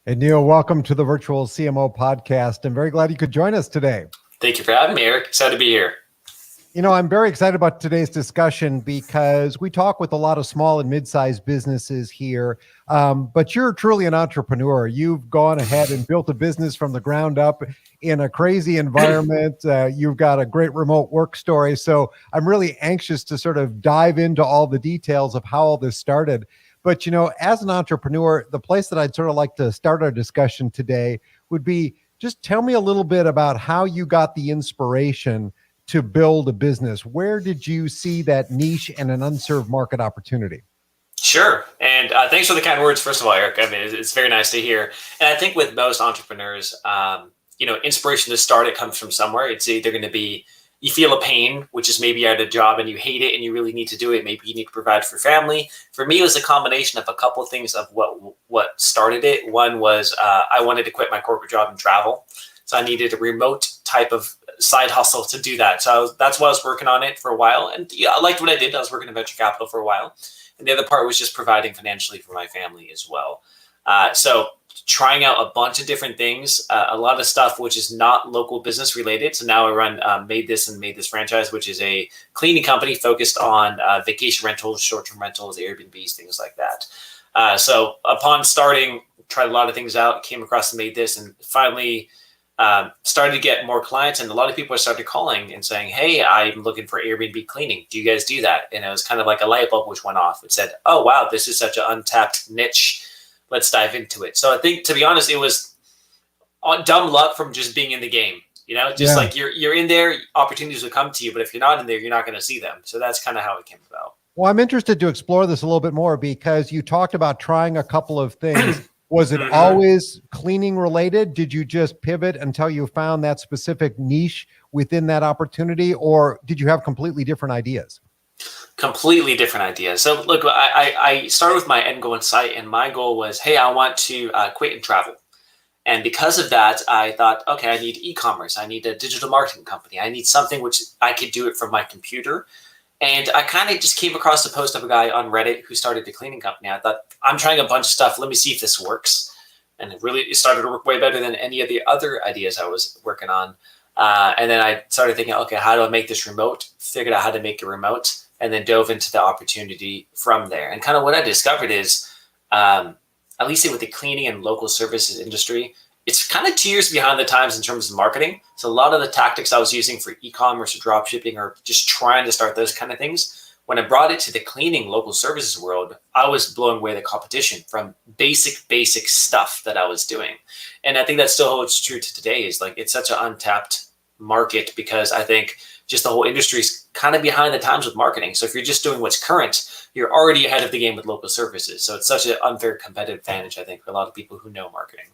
And Neel, welcome to the Virtual CMO podcast. I'm very glad you could join us today. Thank you for having me, Eric. Excited to be here. I'm very excited about today's discussion because we talk with a lot of small and mid-sized businesses here, but you're truly an entrepreneur. You've gone ahead and built a business from the ground up in a crazy environment. You've got a great remote work story. So I'm really anxious to sort of dive into all the details of how all this started. But, as an entrepreneur, the place that I'd sort of like to start our discussion today would be just tell me a little bit about how you got the inspiration to build a business. Where did you see that niche and an unserved market opportunity? Sure. And thanks for the kind words, first of all, Eric. I mean, it's very nice to hear. And I think with most entrepreneurs, inspiration to start, it comes from somewhere. It's either going to be you feel a pain, which is maybe you're at a job and you hate it and you really need to do it. Maybe you need to provide for family. For me, it was a combination of a couple of things of what started it. One was I wanted to quit my corporate job and travel. So I needed a remote type of side hustle to do that. So that's why I was working on it for a while. And I liked what I did. I was working in venture capital for a while. And the other part was just providing financially for my family as well. So trying out a bunch of different things, a lot of stuff which is not local business related. So now I run MaidThis and MaidThis franchise, which is a cleaning company focused on vacation rentals, short-term rentals, Airbnbs, things like that. So upon starting, tried a lot of things out, came across the MaidThis, and finally started to get more clients. And a lot of people started calling and saying, hey, I'm looking for Airbnb cleaning. Do you guys do that? And it was kind of like a light bulb which went off. It said, oh, wow, this is such an untapped niche. Let's dive into it. So I think, to be honest, it was on dumb luck from just being in the game. Like you're in there, opportunities will come to you. But if you're not in there, you're not going to see them. So that's kind of how it came about. Well, I'm interested to explore this a little bit more because you talked about trying a couple of things. Was it always cleaning related? Did you just pivot until you found that specific niche within that opportunity? Or did you have completely different ideas? Completely different ideas. So look, I started with my end goal in sight, and my goal was, hey, I want to quit and travel. And because of that, I thought, okay, I need e-commerce. I need a digital marketing company. I need something which I could do it from my computer. And I kind of just came across a post of a guy on Reddit who started a cleaning company. I thought, I'm trying a bunch of stuff. Let me see if this works. And it started to work way better than any of the other ideas I was working on. And then I started thinking, okay, how do I make this remote? Figured out how to make it remote, and then dove into the opportunity from there. And kind of what I discovered is, at least with the cleaning and local services industry, it's kind of 2 years behind the times in terms of marketing. So a lot of the tactics I was using for e-commerce or drop shipping or just trying to start those kind of things, when I brought it to the cleaning local services world, I was blowing away the competition from basic stuff that I was doing. And I think that still holds true to today, is like it's such an untapped market because I think just the whole industry is kind of behind the times with marketing. So if you're just doing what's current, you're already ahead of the game with local services. So it's such an unfair competitive advantage, I think, for a lot of people who know marketing.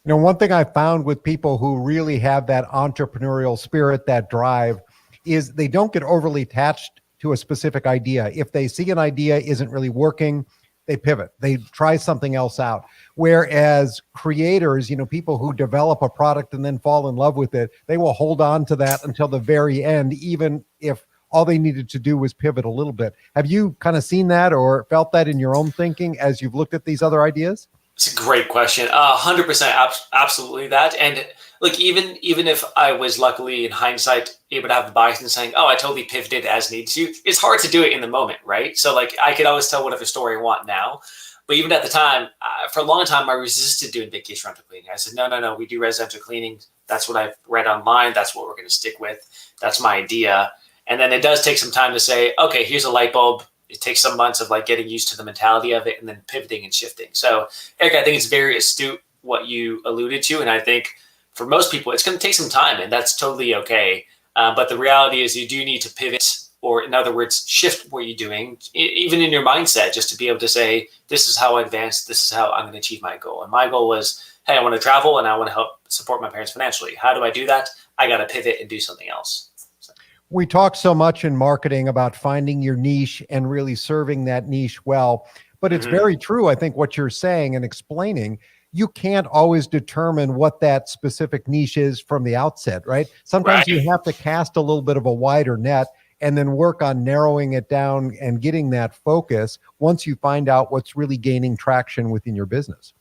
One thing I found with people who really have that entrepreneurial spirit, that drive, is they don't get overly attached to a specific idea. If they see an idea isn't really working, they pivot. They try something else out. Whereas creators, people who develop a product and then fall in love with it, they will hold on to that until the very end, even if all they needed to do was pivot a little bit. Have you kind of seen that or felt that in your own thinking as you've looked at these other ideas? It's a great question. 100%, absolutely that. And look, even if I was luckily in hindsight able to have the bias in saying, oh, I totally pivoted as needed to, it's hard to do it in the moment, right? So like I could always tell whatever story I want now. But even at the time, for a long time, I resisted doing vacation rental cleaning. I said, no, we do residential cleaning. That's what I've read online. That's what we're going to stick with. That's my idea. And then it does take some time to say, okay, here's a light bulb. It takes some months of like getting used to the mentality of it and then pivoting and shifting. So Eric, I think it's very astute what you alluded to. And I think for most people, it's going to take some time, and that's totally okay. But the reality is you do need to pivot, or in other words, shift what you're doing, even in your mindset, just to be able to say, this is how I advance. This is how I'm going to achieve my goal. And my goal was, hey, I want to travel and I want to help support my parents financially. How do I do that? I got to pivot and do something else. We talk so much in marketing about finding your niche and really serving that niche well, but it's very true. I think what you're saying and explaining, you can't always determine what that specific niche is from the outset, right? Sometimes you have to cast a little bit of a wider net and then work on narrowing it down and getting that focus once you find out what's really gaining traction within your business.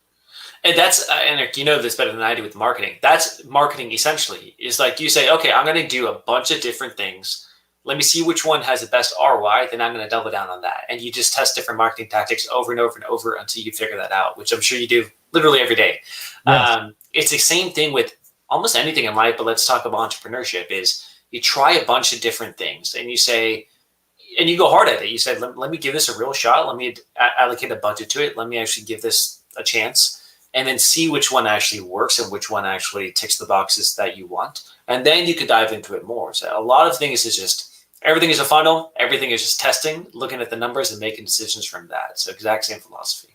And that's, and Eric, you know this better than I do with marketing. That's marketing essentially is like you say, okay, I'm going to do a bunch of different things. Let me see which one has the best ROI. Then I'm going to double down on that. And you just test different marketing tactics over and over and over until you figure that out, which I'm sure you do literally every day. Yes. It's the same thing with almost anything in life, but let's talk about entrepreneurship is you try a bunch of different things and you say, and you go hard at it. You say, let me give this a real shot. Let me allocate a budget to it. Let me actually give this a chance and then see which one actually works and which one actually ticks the boxes that you want. And then you could dive into it more. So a lot of things is just, everything is a funnel. Everything is just testing, looking at the numbers and making decisions from that. So exact same philosophy.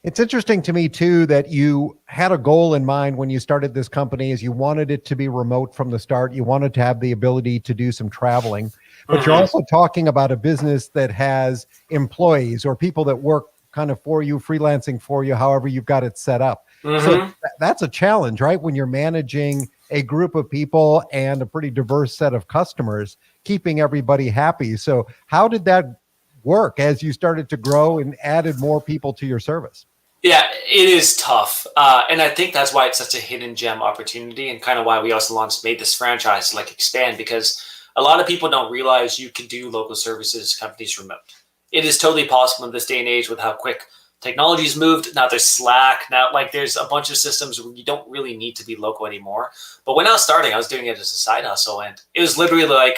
It's interesting to me too, that you had a goal in mind when you started this company is you wanted it to be remote from the start. You wanted to have the ability to do some traveling, but you're also talking about a business that has employees or people that work kind of for you, freelancing for you, however you've got it set up. So that's a challenge, right? When you're managing a group of people and a pretty diverse set of customers, keeping everybody happy. So how did that work as you started to grow and added more people to your service? Yeah, it is tough. And I think that's why it's such a hidden gem opportunity and kind of why we also launched MaidThis franchise to like expand, because a lot of people don't realize you can do local services companies remote. It is totally possible in this day and age with how quick technology's moved. Now there's Slack. Now, like there's a bunch of systems where you don't really need to be local anymore. But when I was starting, I was doing it as a side hustle. And it was literally like,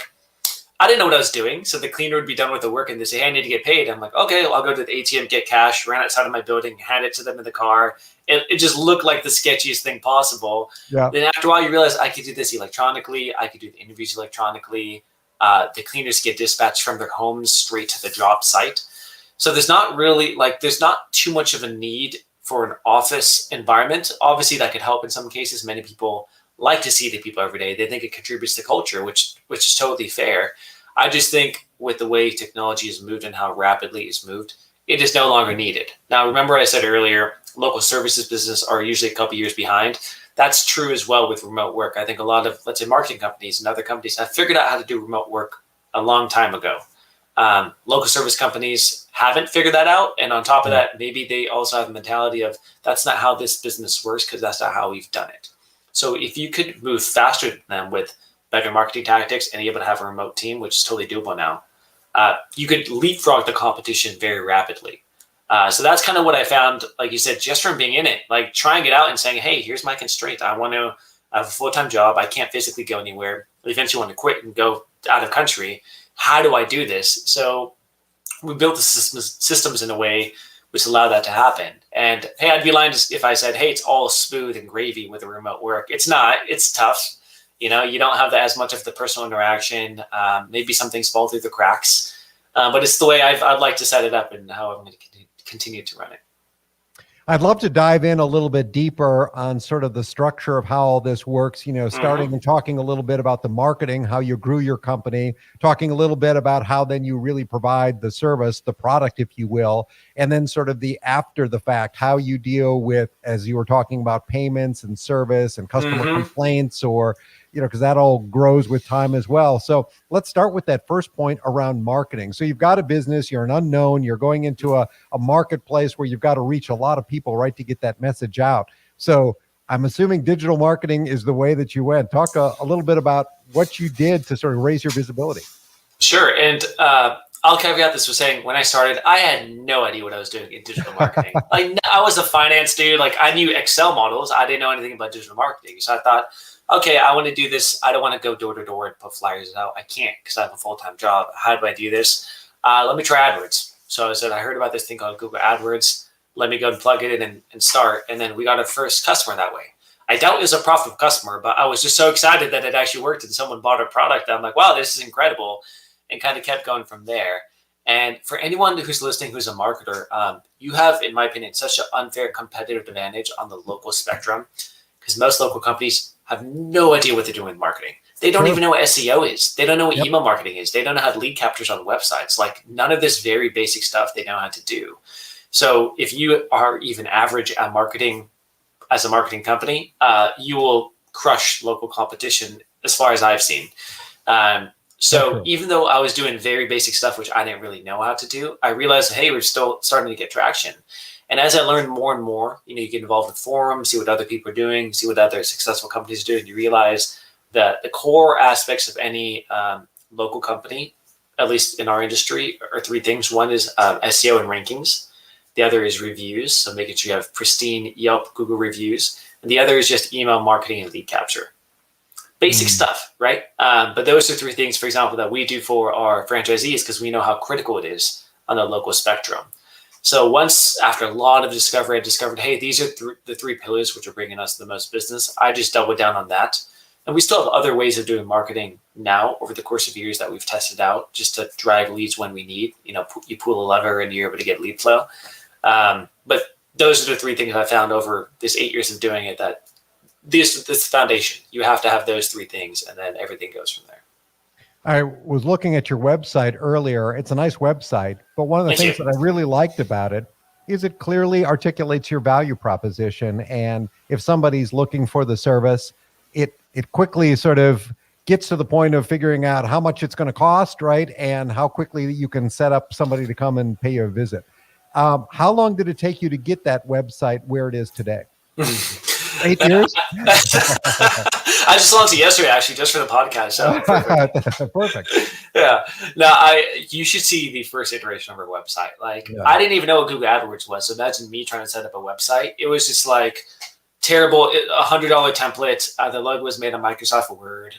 I didn't know what I was doing. So the cleaner would be done with the work and they say, hey, I need to get paid. I'm like, okay, well, I'll go to the ATM, get cash, ran outside of my building, hand it to them in the car. It just looked like the sketchiest thing possible. Yeah. Then after a while, you realize I could do this electronically. I could do the interviews electronically. The cleaners get dispatched from their homes straight to the job site. So there's not really there's not too much of a need for an office environment. Obviously that could help in some cases. Many people like to see the people every day. They think it contributes to culture, which is totally fair. I just think with the way technology has moved and how rapidly it's moved, it is no longer needed. Now, remember I said earlier, local services business are usually a couple years behind. That's true as well with remote work. I think a lot of, let's say, marketing companies and other companies have figured out how to do remote work a long time ago. Local service companies haven't figured that out. And on top of that, maybe they also have the mentality of that's not how this business works because that's not how we've done it. So if you could move faster than them with better marketing tactics and able to have a remote team, which is totally doable now, you could leapfrog the competition very rapidly. So that's kind of what I found, like you said, just from being in it, like trying it out and saying, hey, here's my constraint. I want to have a full-time job. I can't physically go anywhere. I eventually want to quit and go out of country. How do I do this? So we built the systems in a way which allow that to happen. And hey, I'd be lying if I said, hey, it's all smooth and gravy with the remote work. It's not. It's tough. You know, you don't have as much of the personal interaction. Maybe some things fall through the cracks. But it's the way I'd like to set it up and how I'm going to continue to run it. I'd love to dive in a little bit deeper on sort of the structure of how all this works, you know, starting and talking a little bit about the marketing, how you grew your company, talking a little bit about how then you really provide the service, the product, if you will, and then sort of the after the fact, how you deal with, as you were talking about, payments and service and customer complaints, or, you know, because that all grows with time as well. So let's start with that first point around marketing. So you've got a business, you're an unknown, you're going into a marketplace where you've got to reach a lot of people, right, to get that message out. So I'm assuming digital marketing is the way that you went. Talk a little bit about what you did to sort of raise your visibility. Sure. And I'll caveat this with saying when I started, I had no idea what I was doing in digital marketing. Like I was a finance dude. Like I knew Excel models. I didn't know anything about digital marketing. So I thought, okay, I want to do this. I don't want to go door to door and put flyers out. I can't because I have a full-time job. How do I do this? Let me try AdWords. So I said, I heard about this thing called Google AdWords. Let me go and plug it in and start. And then we got our first customer that way. I doubt it was a profitable customer, but I was just so excited that it actually worked and someone bought our product. I'm like, wow, this is incredible. And kind of kept going from there. And for anyone who's listening, who's a marketer, you have, in my opinion, such an unfair competitive advantage on the local spectrum because most local companies have no idea what they're doing with marketing. They don't even know what SEO is. They don't know what email marketing is. They don't know how to lead captures on websites. Like none of this very basic stuff they know how to do. So if you are even average at marketing as a marketing company, you will crush local competition as far as I've seen. So even though I was doing very basic stuff, which I didn't really know how to do, I realized, hey, we're still starting to get traction. And as I learned more and more, you get involved with forums, see what other people are doing, see what other successful companies do, and you realize that the core aspects of any local company, at least in our industry, are three things. One is SEO and rankings. The other is reviews, so making sure you have pristine Yelp, Google reviews. And the other is just email marketing and lead capture. Basic stuff, right? But those are three things, for example, that we do for our franchisees because we know how critical it is on the local spectrum. So once, after a lot of discovery, I discovered, hey, these are the three pillars which are bringing us the most business. I just doubled down on that. And we still have other ways of doing marketing now over the course of years that we've tested out just to drive leads when we need. You pull a lever and you're able to get lead flow. But those are the three things I found over this 8 years of doing it, that this foundation. You have to have those three things, and then everything goes from there. I was looking at your website earlier. It's a nice website, but one of the things that I really liked about it is it clearly articulates your value proposition. And if somebody's looking for the service, it quickly sort of gets to the point of figuring out how much it's going to cost, right? And how quickly you can set up somebody to come and pay you a visit. How long did it take you to get that website where it is today? 8 years? I just launched it yesterday, actually, just for the podcast. So perfect. Yeah. No, you should see the first iteration of our website. I didn't even know what Google AdWords was. So imagine me trying to set up a website. It was just terrible, $100 template. The logo was made on Microsoft Word.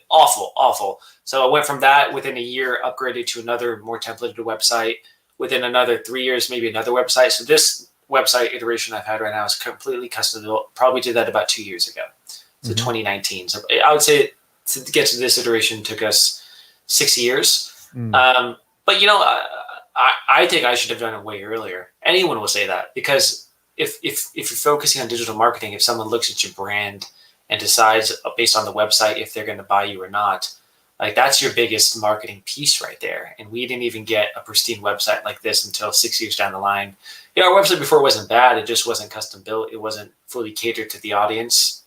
Awful. So I went from that within a year, upgraded to another more templated website. Within another 3 years, maybe another website. So this website iteration I've had right now is completely custom built. Probably did that about 2 years ago. So 2019. So I would say to get to this iteration took us 6 years. But I think I should have done it way earlier. Anyone will say that, because if you're focusing on digital marketing, if someone looks at your brand and decides based on the website if they're going to buy you or not, that's your biggest marketing piece right there. And we didn't even get a pristine website like this until 6 years down the line. Our website before wasn't bad. It just wasn't custom built. It wasn't fully catered to the audience.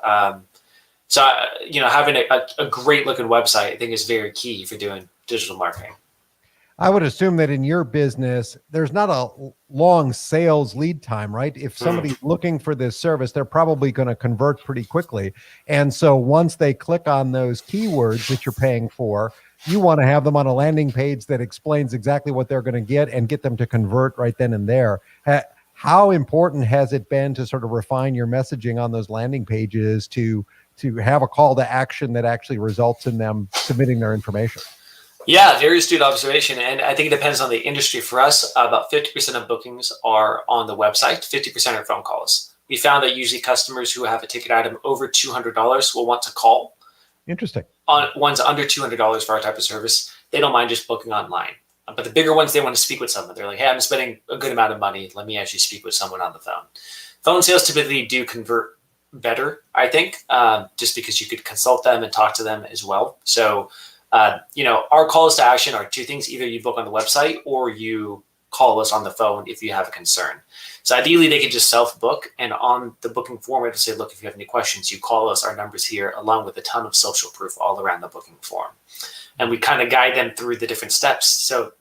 So having a great looking website, I think, is very key for doing digital marketing. I would assume that in your business, there's not a long sales lead time, right? If somebody's looking for this service, they're probably going to convert pretty quickly. And so once they click on those keywords that you're paying for, you want to have them on a landing page that explains exactly what they're going to get and get them to convert right then and there. How important has it been to sort of refine your messaging on those landing pages to have a call to action that actually results in them submitting their information? Yeah, very astute observation. And I think it depends on the industry. For us, about 50% of bookings are on the website, 50% are phone calls. We found that usually customers who have a ticket item over $200 will want to call. Interesting. On ones under $200 for our type of service, they don't mind just booking online. But the bigger ones, they want to speak with someone. They're like, hey, I'm spending a good amount of money. Let me actually speak with someone on the phone. Phone sales typically do convert better, I think, just because you could consult them and talk to them as well. So our calls to action are two things. Either you book on the website or you call us on the phone if you have a concern. So ideally, they could just self-book. And on the booking form, to say, look, if you have any questions, you call us. Our number's here, along with a ton of social proof all around the booking form. And we kind of guide them through the different steps. So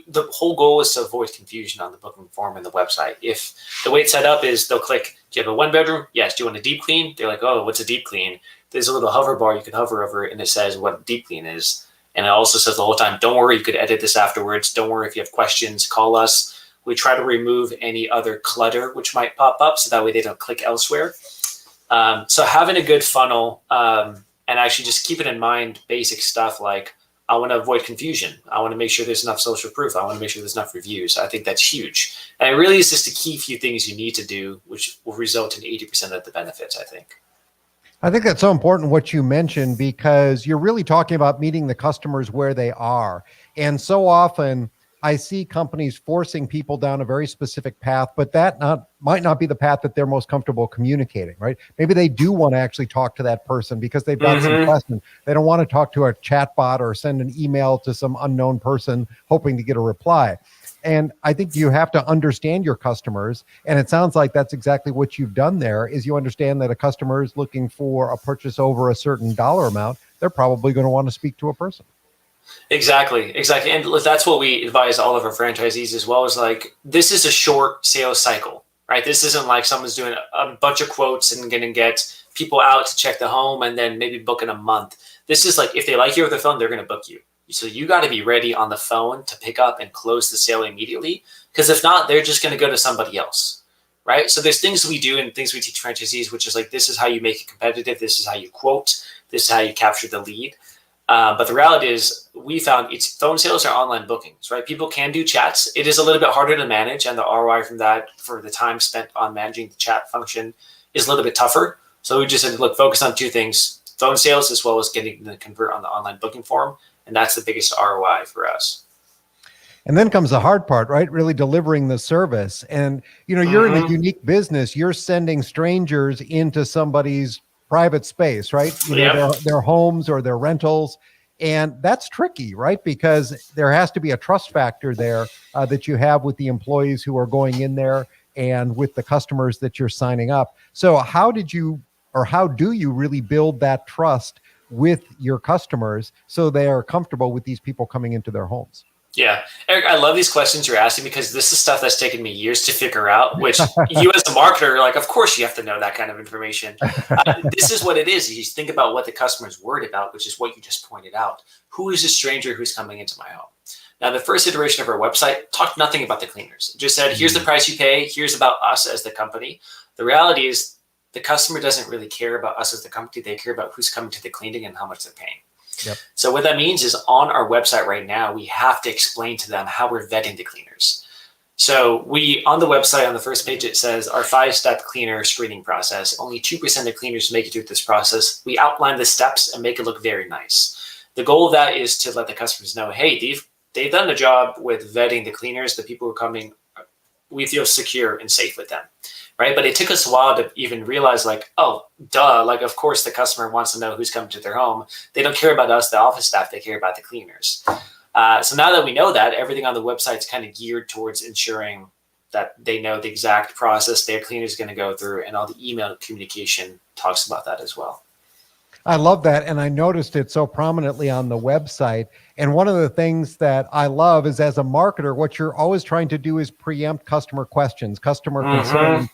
the whole goal is to avoid confusion on the booking form and the website. If the way it's set up is they'll click, do you have a one bedroom? Yes. Do you want a deep clean? They're like, oh, what's a deep clean? There's a little hover bar you can hover over it, and it says what deep clean is. And it also says the whole time, don't worry, you could edit this afterwards. Don't worry if you have questions, call us. We try to remove any other clutter which might pop up, so that way they don't click elsewhere. So having a good funnel and actually just keep it in mind, basic stuff like, I want to avoid confusion. I want to make sure there's enough social proof. I want to make sure there's enough reviews. I think that's huge. And it really is just a key few things you need to do, which will result in 80% of the benefits, I think. I think that's so important what you mentioned, because you're really talking about meeting the customers where they are. And so often I see companies forcing people down a very specific path, but that might not be the path that they're most comfortable communicating, right? Maybe they do want to actually talk to that person because they've got some questions. They don't want to talk to a chatbot or send an email to some unknown person hoping to get a reply. And I think you have to understand your customers. And it sounds like that's exactly what you've done there, is you understand that a customer is looking for a purchase over a certain dollar amount. They're probably going to want to speak to a person. Exactly. And that's what we advise all of our franchisees as well, is like, this is a short sales cycle, right? This isn't like someone's doing a bunch of quotes and going to get people out to check the home and then maybe book in a month. This is like, if they like you over the phone, they're going to book you. So you got to be ready on the phone to pick up and close the sale immediately. Because if not, they're just going to go to somebody else, right? So there's things we do and things we teach franchisees, which is like, this is how you make it competitive. This is how you quote. This is how you capture the lead. But the reality is, we found it's phone sales are online bookings, right? People can do chats. It is a little bit harder to manage, and the ROI from that for the time spent on managing the chat function is a little bit tougher. So we just said, look, focus on two things: phone sales as well as getting them to convert on the online booking form. And that's the biggest ROI for us. And then comes the hard part, right? Really delivering the service. And, you're in a unique business. You're sending strangers into somebody's private space, right? Their homes or their rentals. And that's tricky, right? Because there has to be a trust factor there that you have with the employees who are going in there and with the customers that you're signing up. So how do you really build that trust with your customers so they are comfortable with these people coming into their homes? Yeah. Eric, I love these questions you're asking, because this is stuff that's taken me years to figure out, which you as a marketer are like, of course you have to know that kind of information. This is what it is. You think about what the customer is worried about, which is what you just pointed out. Who is a stranger who's coming into my home? Now, the first iteration of our website talked nothing about the cleaners. It just said, here's the price you pay. Here's about us as the company. The reality is, the customer doesn't really care about us as the company. They care about who's coming to the cleaning and how much they're paying. Yep. So what that means is, on our website right now, we have to explain to them how we're vetting the cleaners. So on the website, on the first page, it says our 5-step cleaner screening process. Only 2% of cleaners make it through this process. We outline the steps and make it look very nice. The goal of that is to let the customers know, hey, they've done the job with vetting the cleaners. The people who are coming, we feel secure and safe with them. Right. But it took us a while to even realize, like, oh, duh. Like, of course, the customer wants to know who's coming to their home. They don't care about us, the office staff. They care about the cleaners. So now that we know that, everything on the website is kind of geared towards ensuring that they know the exact process their cleaner is going to go through. And all the email communication talks about that as well. I love that. And I noticed it so prominently on the website. And one of the things that I love is, as a marketer, what you're always trying to do is preempt customer questions, customer concerns.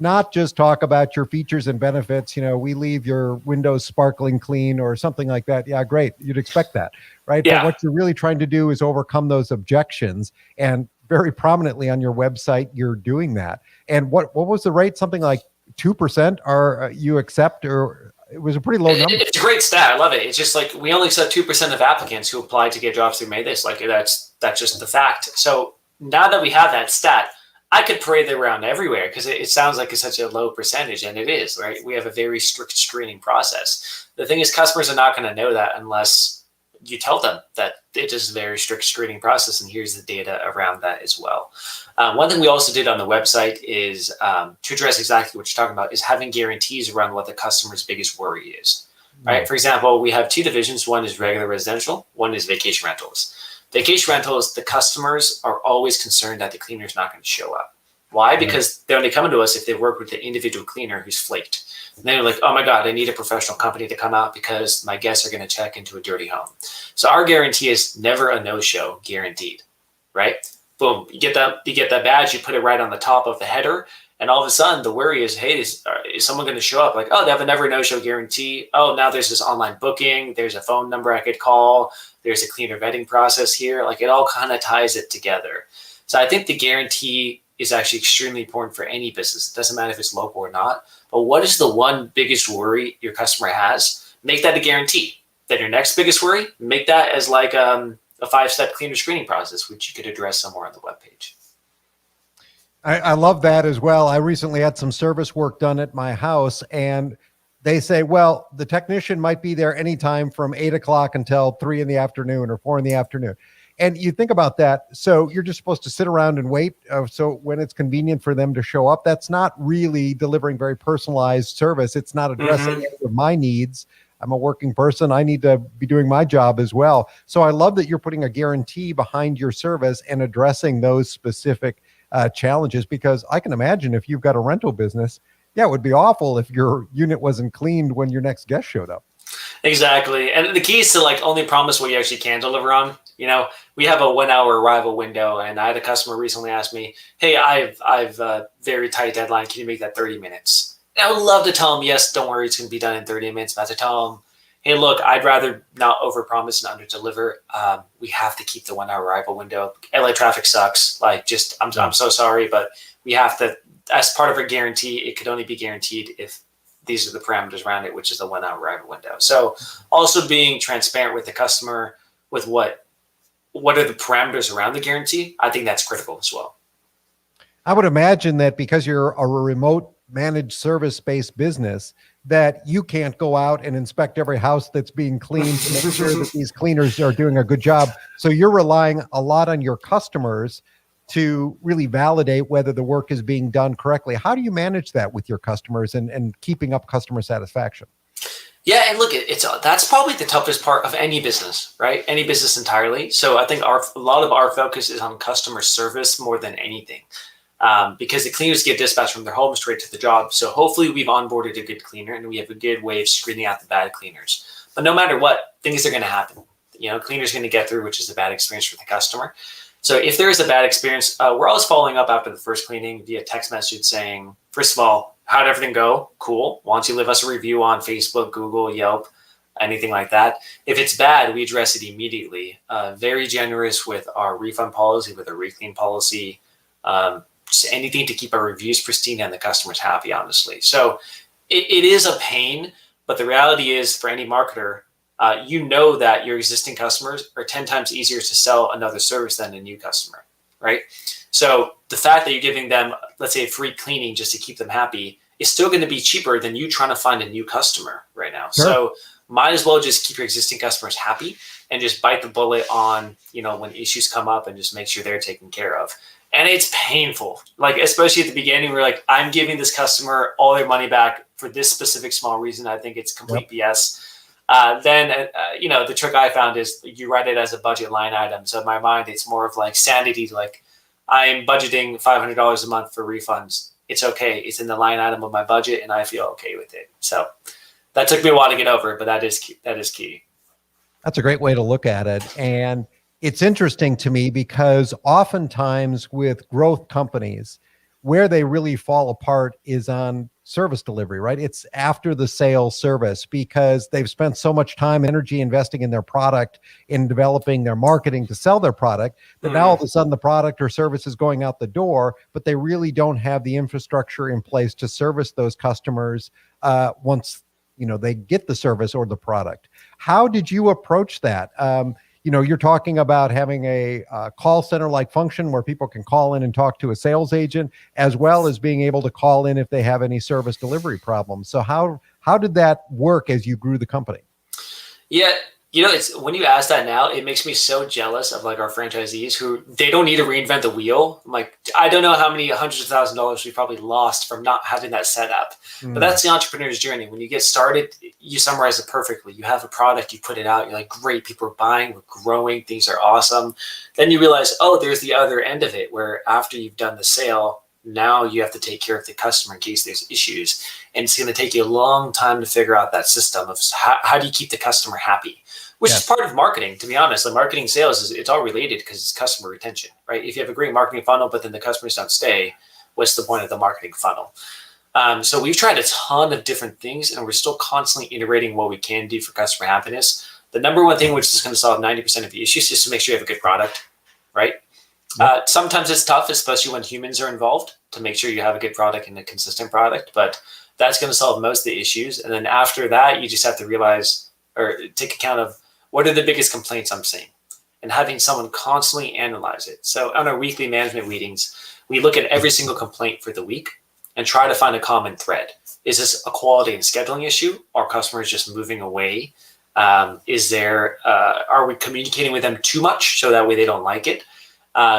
Not just talk about your features and benefits. We leave your windows sparkling clean or something like that. Yeah, great. You'd expect that, right? Yeah. But what you're really trying to do is overcome those objections. And very prominently on your website, you're doing that. And what was the rate? Something like 2% are you accept, or it was a pretty low number. It's a great stat. I love it. It's just like, we only accept 2% of applicants who apply to get jobs through MaidThis. Like, that's just the fact. So now that we have that stat, I could parade it around everywhere, because it sounds like it's such a low percentage, and it is, right? We have a very strict screening process. The thing is, customers are not going to know that unless you tell them that it is a very strict screening process, and here's the data around that as well. One thing we also did on the website is, to address exactly what you're talking about, is having guarantees around what the customer's biggest worry is, right? For example, we have two divisions. One is regular residential, one is vacation rentals. Vacation rentals, the customers are always concerned that the cleaner is not going to show up. Why? Because they're only coming to us if they work with the individual cleaner who's flaked. And they're like, oh my God, I need a professional company to come out because my guests are going to check into a dirty home. So our guarantee is never a no-show, guaranteed, right? Boom, you get that badge, you put it right on the top of the header, and all of a sudden the worry is, hey, is someone going to show up? Like, oh, they have a never no-show guarantee. Oh, now there's this online booking. There's a phone number I could call. There's a cleaner vetting process here. Like, it all kind of ties it together. So I think the guarantee is actually extremely important for any business. It doesn't matter if it's local or not. But what is the one biggest worry your customer has? Make that a guarantee. Then your next biggest worry, make that as like a 5-step cleaner screening process, which you could address somewhere on the webpage. I love that as well. I recently had some service work done at my house, and they say, well, the technician might be there anytime from 8 o'clock until 3 in the afternoon or 4 in the afternoon. And you think about that. So you're just supposed to sit around and wait. So when it's convenient for them to show up, that's not really delivering very personalized service. It's not addressing any of my needs. I'm a working person. I need to be doing my job as well. So I love that you're putting a guarantee behind your service and addressing those specific challenges, because I can imagine if you've got a rental business, yeah, it would be awful if your unit wasn't cleaned when your next guest showed up. Yeah, 100%. 100%. And that's the thing. Like, Exactly. And the key is to like only promise what you actually can deliver on. We have a 1 hour arrival window, and I had a customer recently ask me, "Hey, I've a very tight deadline. Can you make that 30 minutes?" And I would love to tell them, "Yes, don't worry, it's going to be done in 30 minutes." But I have to tell them, "Hey, look, I'd rather not overpromise and underdeliver. We have to keep the 1 hour arrival window. LA traffic sucks. Like, I'm so sorry, but we have to. As part of our guarantee, it could only be guaranteed if these are the parameters around it, which is the 1 hour arrival window." So also being transparent with the customer with what are the parameters around the guarantee, I think that's critical as well. I would imagine that because you're a remote managed service-based business, that you can't go out and inspect every house that's being cleaned to make sure that these cleaners are doing a good job. So you're relying a lot on your customers to really validate whether the work is being done correctly. How do you manage that with your customers and keeping up customer satisfaction? Yeah, and look, that's probably the toughest part of any business, right? Any business entirely. So I think a lot of our focus is on customer service more than anything, because the cleaners get dispatched from their home straight to the job. So hopefully we've onboarded a good cleaner and we have a good way of screening out the bad cleaners. But no matter what, things are going to happen. Cleaner's going to get through, which is a bad experience for the customer. So if there is a bad experience, we're always following up after the first cleaning via text message saying, first of all, how'd everything go? Cool. Why don't you leave us a review on Facebook, Google, Yelp, anything like that. If it's bad, we address it immediately. Very generous with our refund policy, with our reclean policy, just anything to keep our reviews pristine and the customers happy, honestly. So it is a pain, but the reality is for any marketer, that your existing customers are 10 times easier to sell another service than a new customer, right? So the fact that you're giving them, let's say, a free cleaning just to keep them happy is still going to be cheaper than you trying to find a new customer right now. Sure. So might as well just keep your existing customers happy and just bite the bullet on, when issues come up and just make sure they're taken care of. And it's painful, like, especially at the beginning, we're like, I'm giving this customer all their money back for this specific small reason. I think it's complete BS. Then the trick I found is you write it as a budget line item. So in my mind, it's more of like sanity. Like, I'm budgeting $500 a month for refunds. It's okay. It's in the line item of my budget, and I feel okay with it. So that took me a while to get over, but that is key. That's a great way to look at it. And it's interesting to me because oftentimes with growth companies, where they really fall apart is on service delivery, right? It's after the sale service, because they've spent so much time, energy investing in their product, in developing their marketing to sell their product, that now all of a sudden the product or service is going out the door, but they really don't have the infrastructure in place to service those customers once they get the service or the product. How did you approach that? You're talking about having a call center like function where people can call in and talk to a sales agent, as well as being able to call in if they have any service delivery problems. So how did that work as you grew the company? Yeah. It's when you ask that now, it makes me so jealous of like our franchisees who they don't need to reinvent the wheel. I'm like, I don't know how many hundreds of $1,000s we probably lost from not having that set up. But that's the entrepreneur's journey. When you get started, you summarize it perfectly. You have a product, you put it out, you're like, great, people are buying, we're growing, things are awesome. Then you realize, there's the other end of it where after you've done the sale, now you have to take care of the customer in case there's issues. And it's going to take you a long time to figure out that system of how do you keep the customer happy? Which is part of marketing, to be honest. Like marketing sales, it's all related because it's customer retention, right? If you have a great marketing funnel, but then the customers don't stay, what's the point of the marketing funnel? So we've tried a ton of different things, and we're still constantly iterating what we can do for customer happiness. The number one thing, which is going to solve 90% of the issues, is to make sure you have a good product, right? Sometimes it's tough, especially when humans are involved, to make sure you have a good product and a consistent product, but that's going to solve most of the issues. And then after that, you just have to realize or take account of what are the biggest complaints I'm seeing, and having someone constantly analyze it. So on our weekly management meetings, we look at every single complaint for the week and try to find a common thread. Is this a quality and scheduling issue? Are customers just moving away? Are we communicating with them too much so that way they don't like it?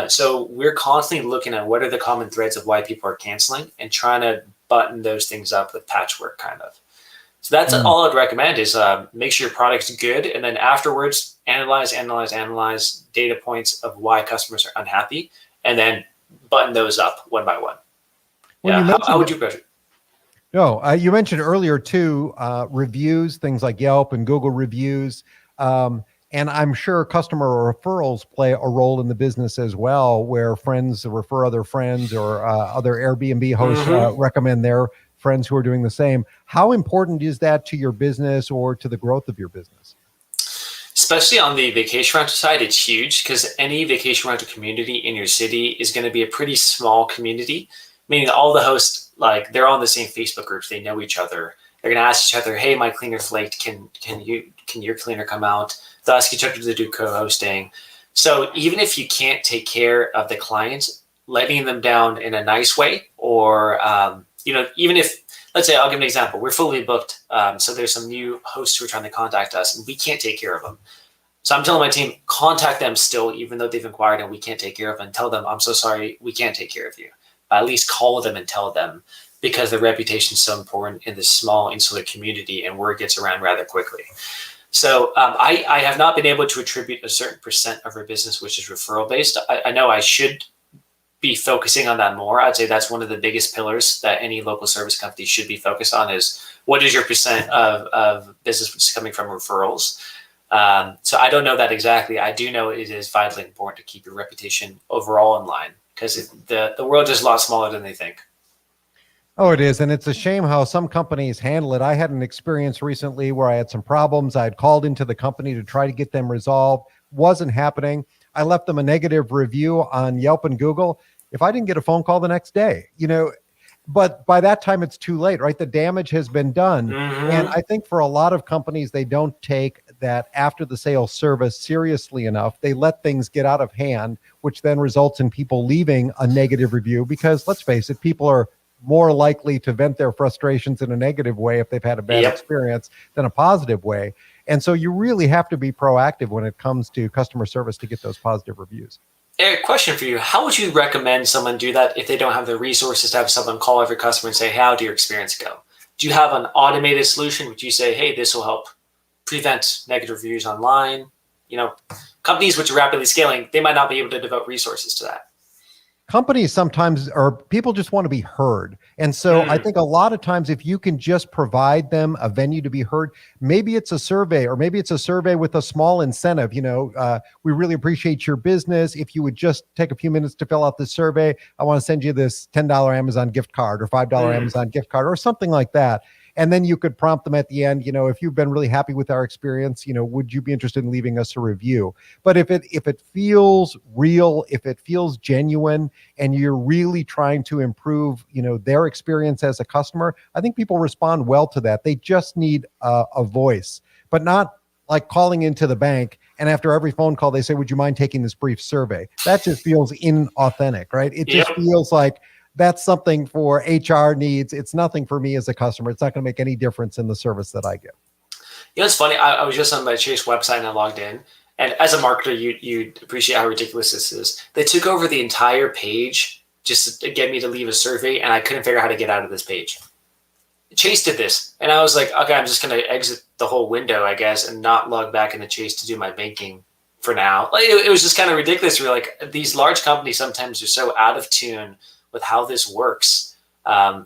So we're constantly looking at what are the common threads of why people are canceling and trying to button those things up with patchwork kind of. So that's all I'd recommend is make sure your product's good. And then afterwards, analyze data points of why customers are unhappy, and then button those up one by one. How would you approach it? No, you mentioned earlier too, reviews, things like Yelp and Google reviews. And I'm sure customer referrals play a role in the business as well, where friends refer other friends or other Airbnb hosts Hmm. recommend their friends who are doing the same. How important is that to your business or to the growth of your business? Especially on the vacation rental side, it's huge because any vacation rental community in your city is going to be a pretty small community, meaning all the hosts, like they're all in the same Facebook groups. They know each other. They're going to ask each other, "Hey, my cleaner flaked. Can your cleaner come out?" They'll ask each other to do co-hosting. So even if you can't take care of the clients, letting them down in a nice way, or even if, let's say, I'll give an example. We're fully booked, so there's some new hosts who are trying to contact us, and we can't take care of them. So I'm telling my team, contact them still, even though they've inquired and we can't take care of them, and tell them, "I'm so sorry, we can't take care of you." At least call them and tell them, because their reputation is so important in this small insular community, and word gets around rather quickly. So I have not been able to attribute a certain percent of our business, which is referral based. I know I should be focusing on that more. I'd say that's one of the biggest pillars that any local service company should be focused on, is what is your percent of business which is coming from referrals. So I don't know that exactly. I do know it is vitally important to keep your reputation overall in line, because the world is a lot smaller than they think. Oh, it is. And it's a shame how some companies handle it. I had an experience recently where I had some problems. I had called into the company to try to get them resolved. Wasn't happening. I left them a negative review on Yelp and Google. If I didn't get a phone call the next day, but by that time it's too late, right? The damage has been done. And Hmm. I think for a lot of companies, they don't take that after the sale service seriously enough. They let things get out of hand, which then results in people leaving a negative review because, let's face it, people are more likely to vent their frustrations in a negative way if they've had a bad Yep. experience than a positive way. And so you really have to be proactive when it comes to customer service to get those positive reviews. Eric, question for you. How would you recommend someone do that if they don't have the resources to have someone call every customer and say, "How did your experience go?" Do you have an automated solution? Would you say, "Hey, this will help prevent negative reviews online"? Companies which are rapidly scaling, they might not be able to devote resources to that. Companies sometimes, or people just want to be heard. And so I Mm. think a lot of times, if you can just provide them a venue to be heard, maybe it's a survey, or maybe it's a survey with a small incentive. We really appreciate your business. If you would just take a few minutes to fill out this survey, I want to send you this $10 Amazon gift card or $5 Mm. Amazon gift card or something like that. And then you could prompt them at the end, if you've been really happy with our experience, would you be interested in leaving us a review? But if it feels real, if it feels genuine, and you're really trying to improve, their experience as a customer, I think people respond well to that. They just need a voice, but not like calling into the bank and after every phone call they say, "Would you mind taking this brief survey?" That just feels inauthentic, right? It just Yep. feels like that's something for HR needs. It's nothing for me as a customer. It's not going to make any difference in the service that I get. It's funny. I was just on my Chase website and I logged in. And as a marketer, you'd appreciate how ridiculous this is. They took over the entire page just to get me to leave a survey, and I couldn't figure out how to get out of this page. Chase did this, and I was like, okay, I'm just going to exit the whole window, I guess, and not log back into Chase to do my banking for now. Like, it was just kind of ridiculous. We're like, these large companies sometimes are so out of tune with how this works.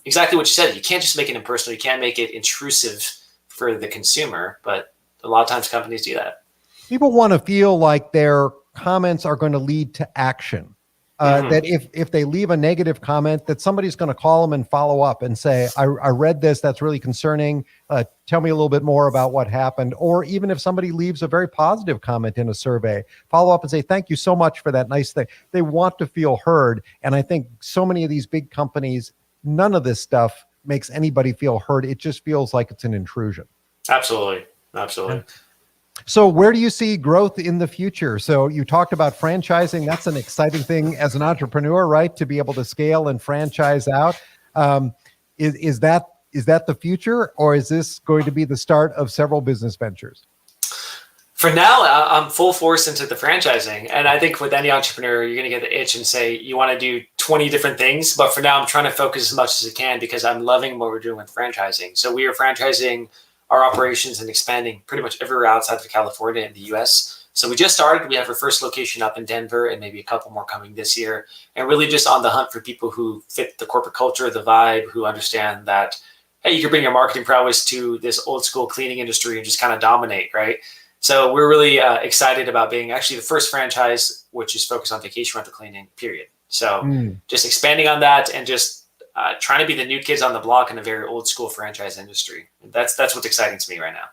Exactly what you said. You can't just make it impersonal. You can't make it intrusive for the consumer, but a lot of times companies do that. People want to feel like their comments are going to lead to action. Hmm. That if they leave a negative comment, that somebody's going to call them and follow up and say, I read this, that's really concerning. Tell me a little bit more about what happened. Or even if somebody leaves a very positive comment in a survey, follow up and say, "Thank you so much for that nice thing." They want to feel heard. And I think so many of these big companies, none of this stuff makes anybody feel heard. It just feels like it's an intrusion. Absolutely. Absolutely. So where do you see growth in the future? So you talked about franchising. That's an exciting thing as an entrepreneur, right? To be able to scale and franchise out. Um, is that the future, or is this going to be the start of several business ventures? For now, I'm full force into the franchising. And I think with any entrepreneur, you're going to get the itch and say you want to do 20 different things. But for now, I'm trying to focus as much as I can because I'm loving what we're doing with franchising. So we are franchising our operations and expanding pretty much everywhere outside of California and the US. So we just started. We have our first location up in Denver and maybe a couple more coming this year. And really just on the hunt for people who fit the corporate culture, the vibe, who understand that hey, you can bring your marketing prowess to this old school cleaning industry and just kind of dominate, right? So we're really excited about being actually the first franchise which is focused on vacation rental cleaning, period. So just expanding on that and just trying to be the new kids on the block in a very old school franchise industry. That's what's exciting to me right now.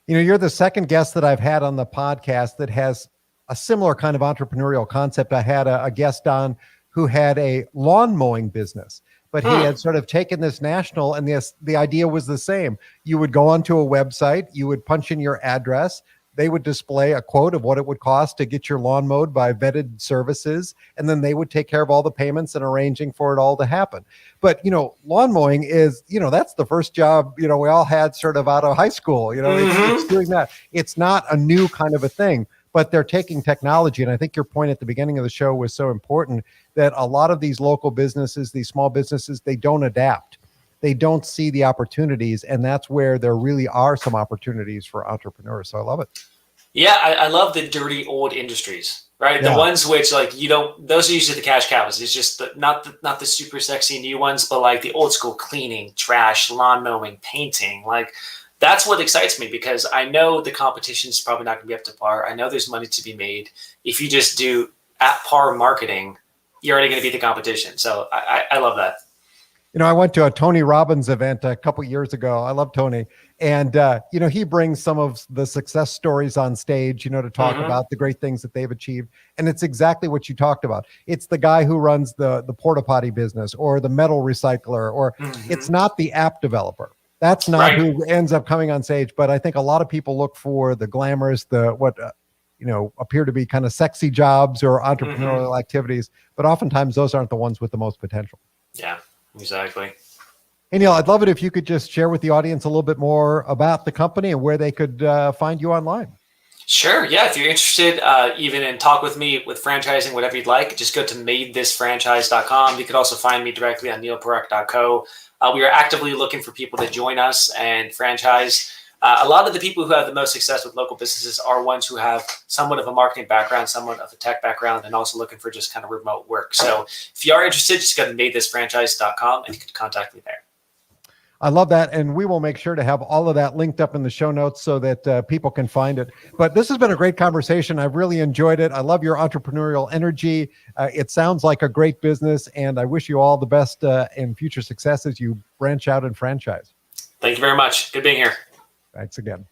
You're the second guest that I've had on the podcast that has a similar kind of entrepreneurial concept. I had a guest on who had a lawn mowing business, but he had sort of taken this national, and the idea was the same. You would go onto a website, you would punch in your address, they would display a quote of what it would cost to get your lawn mowed by vetted services, and then they would take care of all the payments and arranging for it all to happen. But, lawn mowing is, that's the first job, we all had sort of out of high school, it's doing that. It's not a new kind of a thing, but they're taking technology. And I think your point at the beginning of the show was so important, that a lot of these local businesses, these small businesses, they don't adapt. They don't see the opportunities. And that's where there really are some opportunities for entrepreneurs. So I love it. Yeah, I love the dirty old industries, right? Yeah. The ones which those are usually the cash cows. It's just not the super sexy new ones, but like the old school cleaning, trash, lawn mowing, painting. Like that's what excites me, because I know the competition is probably not going to be up to par. I know there's money to be made. If you just do at par marketing, you're already going to beat the competition. So I love that. I went to a Tony Robbins event a couple years ago. I love Tony. And, he brings some of the success stories on stage, to talk about the great things that they've achieved. And it's exactly what you talked about. It's the guy who runs the porta potty business, or the metal recycler, or it's not the app developer. That's not who ends up coming on stage. But I think a lot of people look for the glamorous, what appear to be kind of sexy jobs or entrepreneurial activities. But oftentimes those aren't the ones with the most potential. Yeah. Exactly. Hey, Neel, I'd love it if you could just share with the audience a little bit more about the company and where they could find you online. Sure. Yeah. If you're interested, even in talk with me with franchising, whatever you'd like, just go to MaidThisFranchise.com. You could also find me directly on neelparekh.co. We are actively looking for people to join us and franchise. A lot of the people who have the most success with local businesses are ones who have somewhat of a marketing background, somewhat of a tech background, and also looking for just kind of remote work. So if you are interested, just go to MaidThisFranchise.com and you can contact me there. I love that. And we will make sure to have all of that linked up in the show notes so that people can find it. But this has been a great conversation. I've really enjoyed it. I love your entrepreneurial energy. It sounds like a great business, and I wish you all the best in future success as you branch out and franchise. Thank you very much. Good being here. Thanks again.